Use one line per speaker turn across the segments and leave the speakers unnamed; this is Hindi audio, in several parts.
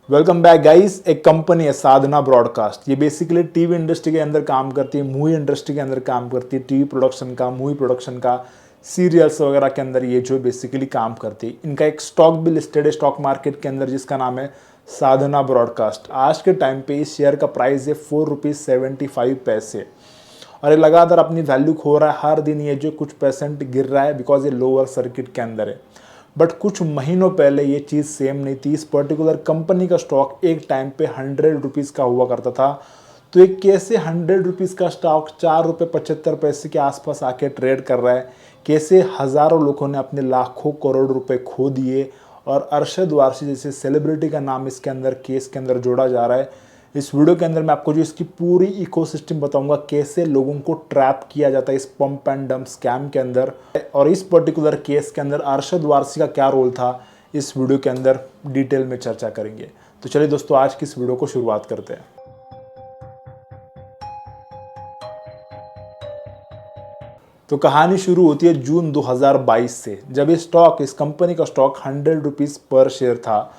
Welcome back guys. एक कंपनी है साधना ब्रॉडकास्ट। ये बेसिकली टीवी इंडस्ट्री के अंदर काम करती है, मूवी इंडस्ट्री के अंदर काम करती है, टीवी प्रोडक्शन का, मूवी प्रोडक्शन का, सीरियल्स वगैरह के अंदर ये जो बेसिकली काम करती है। इनका एक स्टॉक भी लिस्टेड है स्टॉक मार्केट के अंदर जिसका नाम है साधना ब्रॉडकास्ट। आज के टाइम पे इस शेयर का प्राइस है ₹4.75 और ये लगातार अपनी वैल्यू खो रहा है। हर दिन ये जो कुछ परसेंट गिर रहा है बिकॉज ये लोअर सर्किट के अंदर है। बट कुछ महीनों पहले ये चीज़ सेम नहीं थी। इस पर्टिकुलर कंपनी का स्टॉक एक टाइम पे ₹100 का हुआ करता था। तो एक कैसे ₹100 का स्टॉक ₹4.75 के आसपास आके ट्रेड कर रहा है, कैसे हज़ारों लोगों ने अपने लाखों करोड़ रुपए खो दिए और अरशद वारसी जैसे सेलिब्रिटी का नाम इसके अंदर केस के अंदर जोड़ा जा रहा है। इस वीडियो के अंदर मैं आपको जो इसकी पूरी इकोसिस्टम बताऊंगा, कैसे लोगों को ट्रैप किया जाता है इस पंप एंड डंप स्कैम के अंदर, और इस पर्टिकुलर केस के अंदर अरशद वारसी का क्या रोल था, इस वीडियो के अंदर डिटेल में चर्चा करेंगे। तो चलिए दोस्तों, आज की इस वीडियो को शुरुआत करते हैं। तो कहानी शुरू होती है जून 2022 से, जब इस कंपनी का स्टॉक ₹100 पर शेयर था।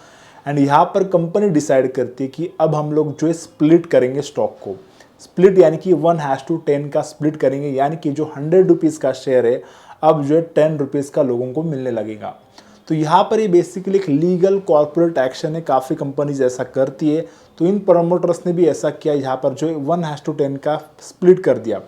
एंड यहाँ पर कंपनी डिसाइड करती है कि अब हम लोग जो है स्प्लिट करेंगे स्टॉक को। स्प्लिट यानी कि 1:10 का स्प्लिट करेंगे, यानी कि जो ₹100 का शेयर है अब जो है ₹10 का लोगों को मिलने लगेगा। तो यहाँ पर ये बेसिकली एक लीगल कॉर्पोरेट एक्शन है। काफ़ी कंपनीज ऐसा करती है। तो इन प्रमोटर्स ने भी ऐसा किया, यहाँ पर जो है 1:10 का स्प्लिट कर दिया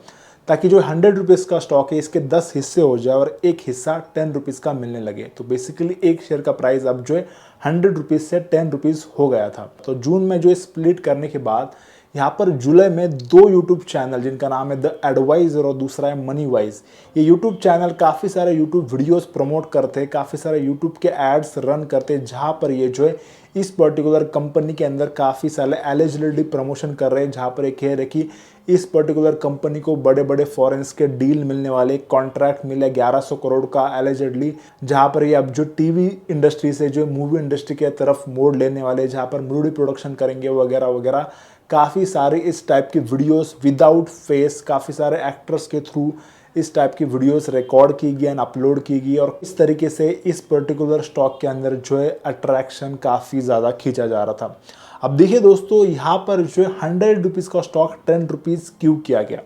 ताकि जो ₹100 का स्टॉक है इसके 10 हिस्से हो जाए और एक हिस्सा ₹10 का मिलने लगे। तो बेसिकली एक शेयर का प्राइस अब जो है ₹100 से ₹10 हो गया था। तो जून में जो है स्प्लिट करने के बाद यहाँ पर जुलाई में 2 यूट्यूब चैनल, जिनका नाम है द एडवाइजर और दूसरा है मनी वाइज, ये यूट्यूब चैनल काफ़ी सारे यूट्यूब वीडियोस प्रमोट करते हैं, काफ़ी सारे यूट्यूब के एड्स रन करते हैं, जहाँ पर ये जो है इस पर्टिकुलर कंपनी के अंदर काफ़ी सारे एलिजिबिलिटी प्रमोशन कर रहे हैं। जहाँ पर एक कह रहे कि इस पर्टिकुलर कंपनी को बड़े बड़े फॉरेन्स के डील मिलने वाले, कॉन्ट्रैक्ट मिले 1100 करोड़ का एलिजिडली, जहाँ पर ये अब जो टीवी इंडस्ट्री से जो मूवी इंडस्ट्री के तरफ मोड़ लेने वाले, जहाँ पर मूवी प्रोडक्शन करेंगे वगैरह वगैरह। काफ़ी सारे इस टाइप की वीडियोस विदाउट फेस, काफ़ी सारे एक्टर्स के थ्रू इस टाइप की वीडियोस रिकॉर्ड की गई एंड अपलोड की गई, और इस तरीके से इस पर्टिकुलर स्टॉक के अंदर जो है अट्रैक्शन काफ़ी ज़्यादा खींचा जा रहा था। अब देखिए दोस्तों, यहाँ पर जो है ₹100 का स्टॉक ₹10 क्यों किया गया।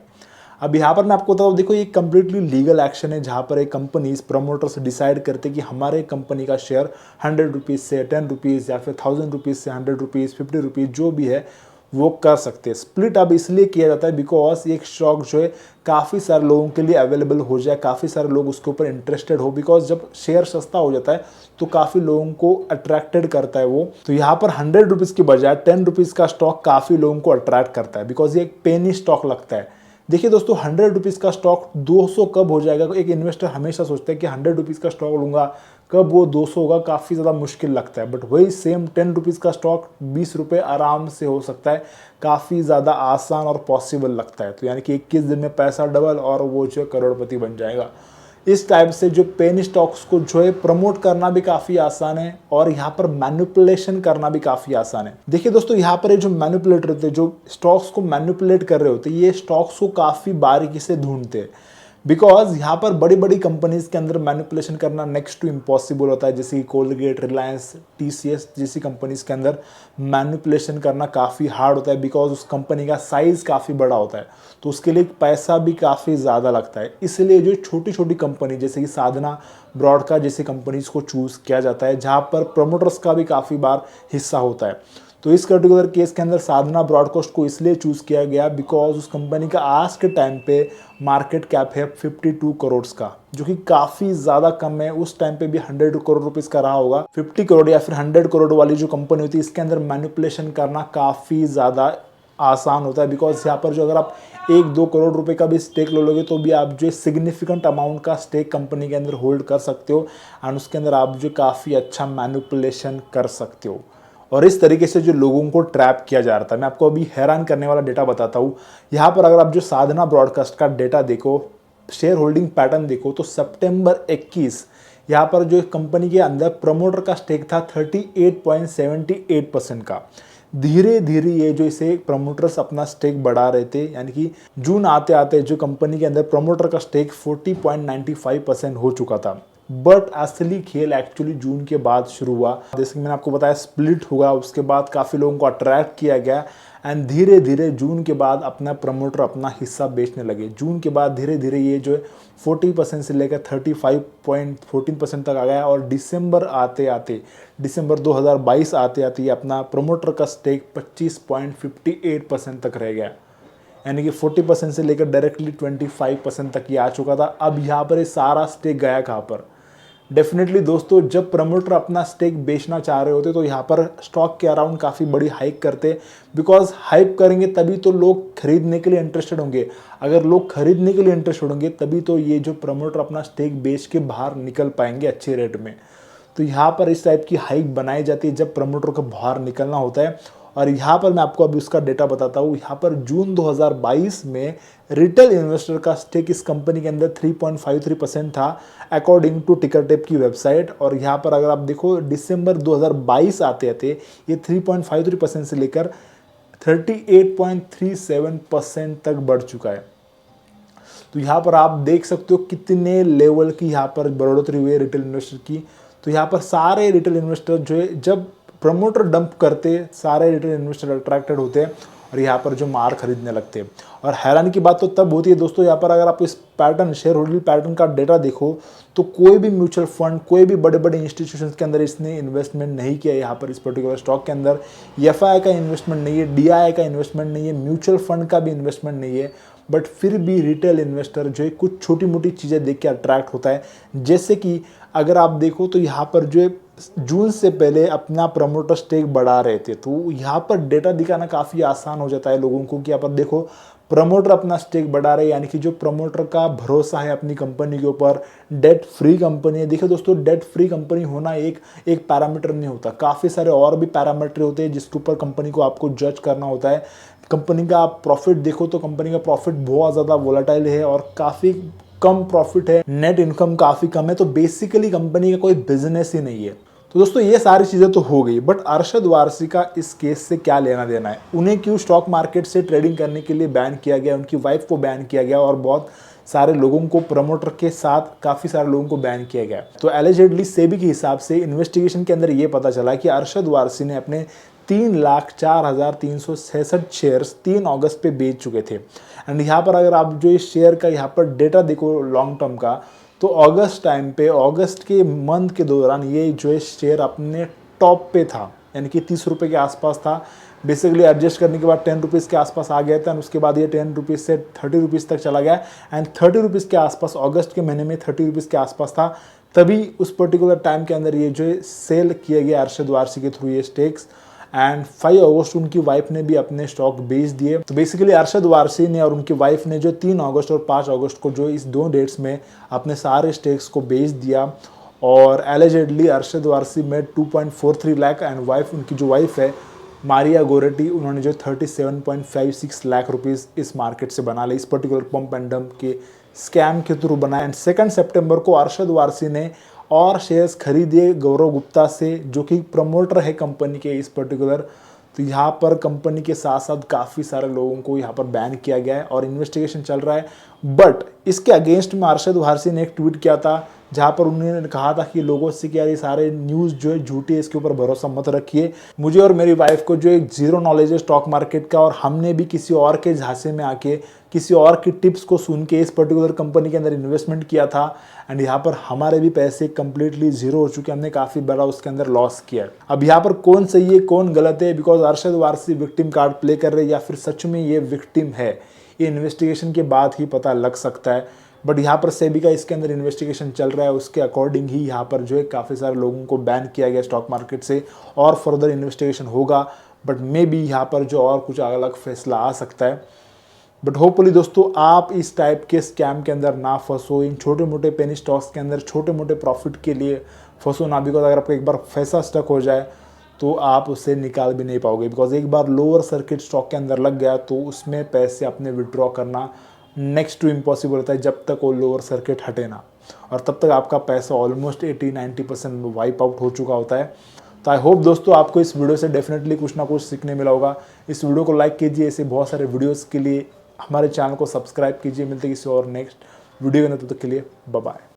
अब यहाँ पर मैं आपको बताऊँ, देखो ये कंप्लीटली लीगल एक्शन है, जहाँ पर एक कंपनी प्रमोटर्स डिसाइड करते कि हमारे कंपनी का शेयर ₹100 से ₹10 या फिर ₹1000 से ₹100, ₹50 जो भी है वो कर सकते हैं। स्प्लिट अब इसलिए किया जाता है बिकॉज एक स्टॉक जो है काफ़ी सारे लोगों के लिए अवेलेबल हो जाए, काफ़ी सारे लोग उसके ऊपर इंटरेस्टेड हो। बिकॉज जब शेयर सस्ता हो जाता है तो काफ़ी लोगों को अट्रैक्टेड करता है वो। तो यहाँ पर ₹100 के बजाय ₹10 का स्टॉक काफ़ी लोगों को अट्रैक्ट करता है, बिकॉज ये एक पेनी स्टॉक लगता है। देखिए दोस्तों, ₹100 का स्टॉक 200 कब हो जाएगा। एक इन्वेस्टर हमेशा सोचता है कि ₹100 का स्टॉक लूंगा, कब वो 200 होगा, काफ़ी ज़्यादा मुश्किल लगता है। बट वही सेम ₹10 का स्टॉक ₹20 आराम से हो सकता है, काफ़ी ज़्यादा आसान और पॉसिबल लगता है। तो यानी कि 21 दिन में पैसा डबल और वो जो करोड़पति बन जाएगा। इस टाइप से जो पेनी स्टॉक्स को जो है प्रमोट करना भी काफ़ी आसान है और यहाँ पर मैनिपुलेशन करना भी काफ़ी आसान है। देखिए दोस्तों, यहाँ पर ये जो मैनिपुलेटर होते हैं, जो स्टॉक्स को मैनिपुलेट कर रहे होते हैं, ये स्टॉक्स को काफ़ी बारीकी से ढूंढते हैं। बिकॉज यहाँ पर बड़ी बड़ी कंपनीज के अंदर मैनिपुलेशन करना नेक्स्ट टू इम्पॉसिबल होता है। जैसे कि कोलगेट, रिलायंस, टीसीएस जैसी कंपनीज के अंदर मैनिपुलेशन करना काफ़ी हार्ड होता है, बिकॉज उस कंपनी का साइज़ काफ़ी बड़ा होता है, तो उसके लिए पैसा भी काफ़ी ज़्यादा लगता है। इसलिए जो छोटी छोटी कंपनी जैसे कि साधना ब्रॉडकास्ट जैसी कंपनीज को चूज़ किया जाता है, जहाँ पर प्रमोटर्स का भी काफ़ी बार हिस्सा होता है। तो इस पर्टिकुलर केस के अंदर साधना ब्रॉडकास्ट को इसलिए चूज़ किया गया बिकॉज उस कंपनी का आज के टाइम पे मार्केट कैप है 52 करोड़ का, जो कि काफ़ी ज़्यादा कम है। उस टाइम पे भी 100 करोड़ रुपीज़ का रहा होगा। 50 करोड़ या फिर 100 करोड़ वाली जो कंपनी होती है, इसके अंदर मैनिपुलेशन करना काफ़ी ज़्यादा आसान होता है। बिकॉज यहाँ पर जो अगर आप 1-2 करोड़ रुपए का भी स्टेक ले लोगे तो भी आप जो सिग्निफिकेंट अमाउंट का स्टेक कंपनी के अंदर होल्ड कर सकते हो एंड उसके अंदर आप जो काफ़ी अच्छा मैनिपुलेशन कर सकते हो। और इस तरीके से जो लोगों को ट्रैप किया जा रहा था, मैं आपको अभी हैरान करने वाला डेटा बताता हूँ। यहाँ पर अगर आप जो साधना ब्रॉडकास्ट का डेटा देखो, शेयर होल्डिंग पैटर्न देखो, तो सितंबर 21 यहाँ पर जो कंपनी के अंदर प्रमोटर का स्टेक था 38.78% का। धीरे धीरे ये जो इसे प्रमोटर्स अपना स्टेक बढ़ा रहे थे, यानी कि जून आते आते जो कंपनी के अंदर प्रमोटर का स्टेक 40.95% हो चुका था। बट असली खेल एक्चुअली जून के बाद शुरू हुआ। जैसे कि मैंने आपको बताया स्प्लिट हुआ, उसके बाद काफ़ी लोगों को अट्रैक्ट किया गया एंड धीरे धीरे जून के बाद अपना प्रमोटर अपना हिस्सा बेचने लगे। जून के बाद धीरे धीरे ये जो है 40% से लेकर 35.14% तक आ गया और दिसंबर 2022 आते आते ये अपना प्रमोटर का स्टेक 25.58% तक रह गया, यानी कि 40% से लेकर डायरेक्टली 25% तक ये आ चुका था। अब यहाँ पर ये सारा स्टेक गया कहाँ पर? डेफिनेटली दोस्तों, जब प्रमोटर अपना स्टेक बेचना चाह रहे होते तो यहाँ पर स्टॉक के अराउंड काफ़ी बड़ी हाइक करते, बिकॉज हाइप करेंगे तभी तो लोग खरीदने के लिए इंटरेस्टेड होंगे। अगर लोग खरीदने के लिए इंटरेस्टेड होंगे तभी तो ये जो प्रमोटर अपना स्टेक बेच के बाहर निकल पाएंगे अच्छे रेट में। तो यहाँ पर इस टाइप की हाइक बनाई जाती है जब प्रमोटर को बाहर निकलना होता है। और यहाँ पर मैं आपको अभी उसका डेटा बताता हूँ। यहाँ पर जून 2022 में रिटेल इन्वेस्टर का स्टेक इस कंपनी के अंदर 3.53% था अकॉर्डिंग टू टिकरटेप की वेबसाइट। और यहाँ पर अगर आप देखो दिसंबर 2022 आते आते ये 3.53% से लेकर 38.37% तक बढ़ चुका है। तो यहाँ पर आप देख सकते हो कितने लेवल की यहाँ पर बढ़ोतरी हुई है रिटेल इन्वेस्टर की। तो यहाँ पर सारे रिटेल इन्वेस्टर जो है, जब प्रमोटर डंप करते सारे रिटेल इन्वेस्टर अट्रैक्टेड होते हैं और यहाँ पर जो मार खरीदने लगते हैं। और हैरानी की बात तो तब होती है दोस्तों, यहाँ पर अगर आप इस पैटर्न शेयर होल्डिंग पैटर्न का डेटा देखो तो कोई भी म्यूचुअल फंड, कोई भी बड़े बड़े इंस्टीट्यूशंस के अंदर इसने इन्वेस्टमेंट नहीं किया। यहाँ पर इस पर्टिकुलर स्टॉक के अंदर एफआई का इन्वेस्टमेंट नहीं है, डीआई का इन्वेस्टमेंट नहीं है, म्यूचुअल फंड का भी इन्वेस्टमेंट नहीं है। बट फिर भी रिटेल इन्वेस्टर जो है कुछ छोटी मोटी चीज़ें देख के अट्रैक्ट होता है। जैसे कि अगर आप देखो तो यहाँ पर जो है जून से पहले अपना प्रमोटर स्टेक बढ़ा रहे थे, तो यहाँ पर डेटा दिखाना काफ़ी आसान हो जाता है लोगों को कि यहाँ पर देखो प्रमोटर अपना स्टेक बढ़ा रहे हैं, यानी कि जो प्रमोटर का भरोसा है अपनी कंपनी के ऊपर, डेट फ्री कंपनी है। देखिए दोस्तों, डेट फ्री कंपनी होना एक पैरामीटर नहीं होता, काफ़ी सारे और भी पैरामीटर होते हैं जिसके ऊपर कंपनी को आपको जज करना होता है। कंपनी का आप प्रॉफिट देखो तो कंपनी का प्रॉफिट बहुत ज़्यादा वोलेटाइल है और काफ़ी कम प्रॉफिट है, नेट इनकम काफ़ी कम है। तो बेसिकली कंपनी का कोई बिजनेस ही नहीं है। तो दोस्तों ये सारी चीज़ें तो हो गई, बट अरशद वारसी का इस केस से क्या लेना देना है? उन्हें क्यों स्टॉक मार्केट से ट्रेडिंग करने के लिए बैन किया गया, उनकी वाइफ को बैन किया गया और बहुत सारे लोगों को, प्रमोटर के साथ काफ़ी सारे लोगों को बैन किया गया? तो एलिजेडली सेबी के हिसाब से इन्वेस्टिगेशन के अंदर ये पता चला कि अरशद वारसी ने अपने 3,04,366 शेयर्स 3 अगस्त पे बेच चुके थे। एंड यहाँ पर अगर आप जो इस शेयर का यहाँ पर डेटा देखो लॉन्ग टर्म का, तो अगस्त टाइम पे, अगस्त के मंथ के दौरान ये जो है शेयर अपने टॉप पे था, यानी कि 30 रुपये के आसपास था। बेसिकली एडजस्ट करने के बाद 10 रुपीज़ के आसपास आ गया था और उसके बाद ये 10 रुपीज़ से 30 रुपीज़ तक चला गया एंड 30 रुपीज़ के आसपास, अगस्त के महीने में 30 रुपीज़ के आसपास था। तभी उस पर्टिकुलर टाइम के अंदर ये जो है सेल किया गया अरशद वारसी के थ्रू ये स्टेक्स एंड 5 अगस्त उनकी वाइफ ने भी अपने स्टॉक बेच दिए। तो बेसिकली अरशद वारसी ने और उनकी वाइफ ने जो 3 अगस्त और 5 अगस्त को जो इस 2 डेट्स में अपने सारे स्टेक्स को बेच दिया। और एलिजेडली अरशद वारसी में 2.43 लाख एंड वाइफ, उनकी जो वाइफ है मारिया गोरेटी, उन्होंने जो 37.56 लाख रुपीस इस मार्केट से बना ली, इस पर्टिकुलर पंप एंड डंप के स्कैम के थ्रू बनाया। एंड 2 सितंबर को अरशद वारसी ने और शेयर्स खरीदिए गौरव गुप्ता से, जो कि प्रमोटर है कंपनी के इस पर्टिकुलर। तो यहाँ पर कंपनी के साथ साथ काफ़ी सारे लोगों को यहाँ पर बैन किया गया है और इन्वेस्टिगेशन चल रहा है। बट इसके अगेंस्ट में अरशद वारसी ने एक ट्वीट किया था जहाँ पर उन्होंने कहा था कि लोगों से कि यार ये सारे न्यूज़ जो है झूठी है, इसके ऊपर भरोसा मत रखिए। मुझे और मेरी वाइफ को जो एक जीरो नॉलेज है स्टॉक मार्केट का और हमने भी किसी और के झांसे में आके, किसी और की टिप्स को सुन के इस पर्टिकुलर कंपनी के अंदर इन्वेस्टमेंट किया था एंड यहाँ पर हमारे भी पैसे कंप्लीटली जीरो हो चुके हैं, हमने काफ़ी बड़ा उसके अंदर लॉस किया। अब यहाँ पर कौन सही है कौन गलत है, because Arshad Warsi victim card play कर रहे हैं या फिर सच में ये विक्टिम है, ये इन्वेस्टिगेशन के बाद ही पता लग सकता है। बट यहाँ पर सेबी का इसके अंदर इन्वेस्टिगेशन चल रहा है, उसके अकॉर्डिंग ही यहाँ पर जो है काफ़ी सारे लोगों को बैन किया गया स्टॉक मार्केट से और फर्दर इन्वेस्टिगेशन होगा। बट मे बी यहाँ पर जो और कुछ अलग फैसला आ सकता है। बट होपफुली दोस्तों आप इस टाइप के स्कैम के अंदर ना फंसो, इन छोटे मोटे पेनी स्टॉक्स के अंदर छोटे मोटे प्रॉफिट के लिए फंसो ना, बिकॉज अगर आपको एक बार पैसा स्टक हो जाए तो आप उसे निकाल भी नहीं पाओगे। बिकॉज एक बार लोअर सर्किट स्टॉक के अंदर लग गया तो उसमें पैसे अपने विड्रॉ करना नेक्स्ट टू इम्पॉसिबल होता है जब तक वो लोअर सर्किट हटे ना, और तब तक आपका पैसा ऑलमोस्ट 80-90% वाइप आउट हो चुका होता है। तो आई होप दोस्तों आपको इस वीडियो से डेफिनेटली कुछ ना कुछ सीखने मिला होगा। इस वीडियो को लाइक कीजिए, ऐसे बहुत सारे वीडियोस के लिए हमारे चैनल को सब्सक्राइब कीजिए। मिलते किसी और नेक्स्ट वीडियो में, तब तक के लिए बाय बाय।